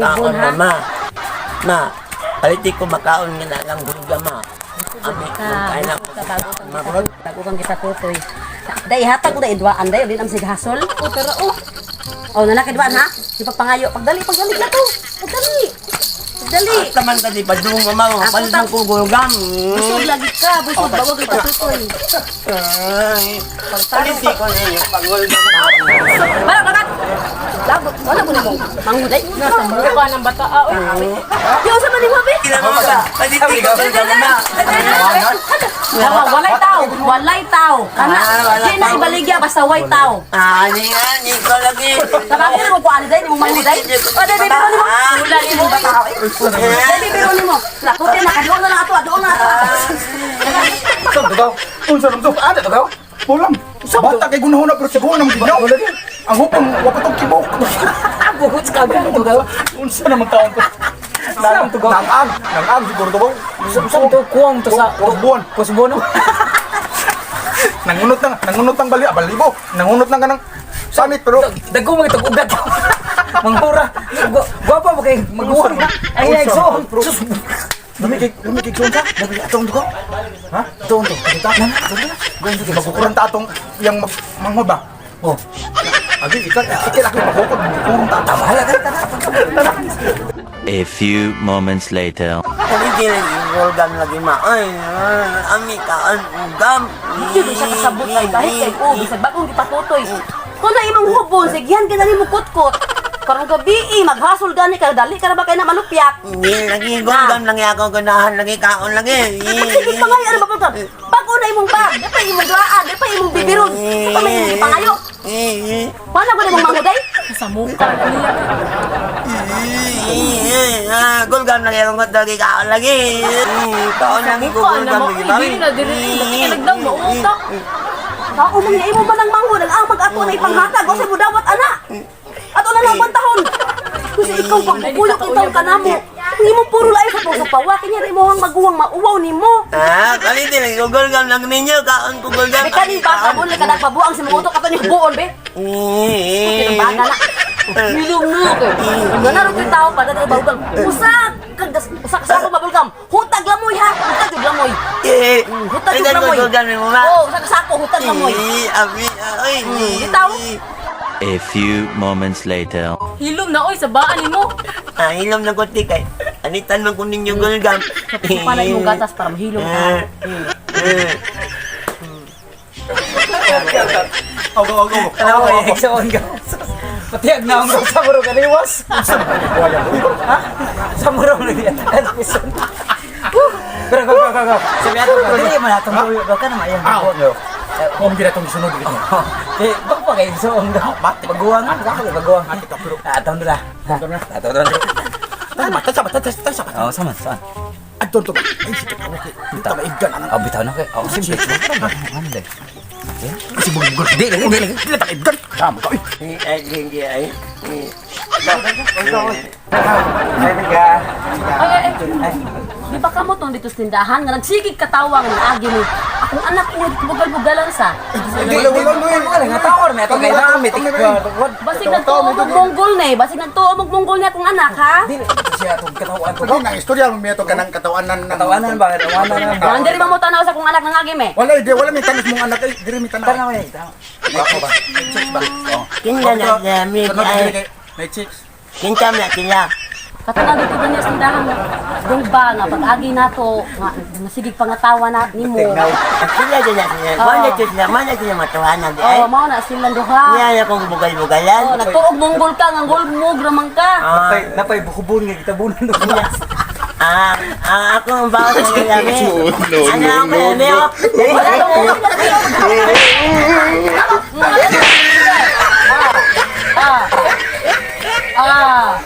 makaon ma. Ma, palitik ko makaon nga na lang gulga ma. Ami, kaya na. Tago kang kita tutoy. Dai hatag ko dai idwaan dai din am sighasol. O pero oh nanakid ba ha? Di pagpangayo pagdali na to. Pagdali. Taman ka di pa doon ma. Palit ng kugulgam. Busog lagi ka, busog bawag kita tutoy. Palitik ko na yung pagulgam. Barat. Labot, wala mo nimo. Manghuday. Nasa mukha ng bata. Yo sa man mo be? Palitik ko na ma. Walay tao. Kana, di na ibaligya basta white tao. Ani ko lagi. Sabagay mo ko ani dai mo manghuday. O dai bibiro nimo. Wala nimo bata. Dai bibiro nimo. Lakuti na kadlo na ato, adto na ato. Saan to daw? Unsa naman to? Ada to daw? Pulang. Bata kay gunahon na pero siguro naman ginaw. Ang hupang wapatog kibok. Buhot ka ba ito daw? Unsa naman taon to? Nang to gaw. Nang siguro to ba? Saan to kuwang to sa buwan. kusbono? Nangunot ng balibo. Nangunot ng kanang sanit pero Dago mo itong ugat. Manghura. Gwapa mo kay maghuwag. Ay, so. lumikig son ka. Atong to ko. Ha? Atong to. Kita na. Magkukuran ta atong yang manghod ba? Oh. Agi ikak laki magkukod. Kurang ta bahala ka. A few moments later. Palitik yung gulgam lagi ma. Ay, ami kaon ugam. Dito siya kasabot ay kahit kay ko bisag bagong gipatutoy. Kung na imong hubon sigyan ka nimo kutkot. Karong gabi maghasol gani ka dali ka na ba kay na malupyak. Hindi lagi gulgam lagi ako ganahan lagi kaon lagi. Sige pangayo ano ba pagka? Bago na imong bag, di pa imong duaan, di pa imong bibirod. Di pa may imong pangayo. Wala ko na imong manguday. Sa mukha niya. Gulgam lagi ako lagi kaon lagi. Kaon lagi ko Mukha gulgam na lagi. hindi na diri. Kinagdaw mo utak. Ako man niya imo ba nang manghud ang amag ato na ipanghatag o sa budawat ana. Ato na lang pantahon. Kasi ikaw pagpupuyok itaw ka namo. Hindi mo puro layo sa pawa kanya imo ang maguwang mauwaw nimo. Palitik lang yung gulgam lang ninyo kaon ko gulgam. Di ka din pa kabul ka nagpabuang si mutok ato ni buon be. Kaya baga na. Milong no kay. Nga na rin tao pa dati bawgal. Usak sa ako mabulgam. Hutag lamoy ha. Hutag lamoy. Hutag lamoy. Gulgam mo ma. Oh, sa ako hutag lamoy. Abi, ay. Bitaw. A few moments later. Hilom na oy sa baan nimo. Hilom na konti kay. Anitan man ko ninyo gulgam. Pala imong gatas para mahilom ka. Go. Ano ko exon ka. Patiag na ang sa muro kaliwas. Ha? Sa muro ni Edison. Pero go. Sabi ato ka dili man atong go ka na mayan. Kung di natong sunod dito. Eh, bak pa kay exon ka. Baguang ka baguang. Atong dula. Atong dula. Tama. Oh, sama. Adton to. Ay sikit ako. Dito ba iggan ang Oh, bitaw na kay. Oh, simple. Ano dai? kasi bugol. Di lagi. Dili ta iggan. Tama ka. Ay. Ay. Di ba ka mo tong dito sa tindahan nga nagsigig katawang ng agi mo. Akong anak ko bugal-bugalan sa. Wala Nga tawar na ito kay damit. Basig nagtuo mong Monggol na eh. Basig nagtuo mong Monggol niya akong anak ha. Dili siya itong katawan to. Pag nang istorya mo miya to kanang katawanan. Katawanan ba? Katawanan ba? Hindi rin mo tanaw sa akong anak ng agi me. Wala may tanos mong anak ay diri mi tanaw. Tanaw ni. Ako ba? Chicks ba? Oh. Kinda na dami ay. May chicks. Kinta na kila. Katulad dito ganyan sa tindahan nga. Dong ba nga pag agi nato nga nasigig pangatawa na nimo. Sila dyan. Mana sila matuhanan di ay. Oh, mao na sila duha. Niya akong bugal-bugalan. Oh, nagtuog Monggol ka nga gulmog raman ka. Napay bukubon nga kita bunan do. Ako ang bawa sa lami. Ano ako lami? Ah.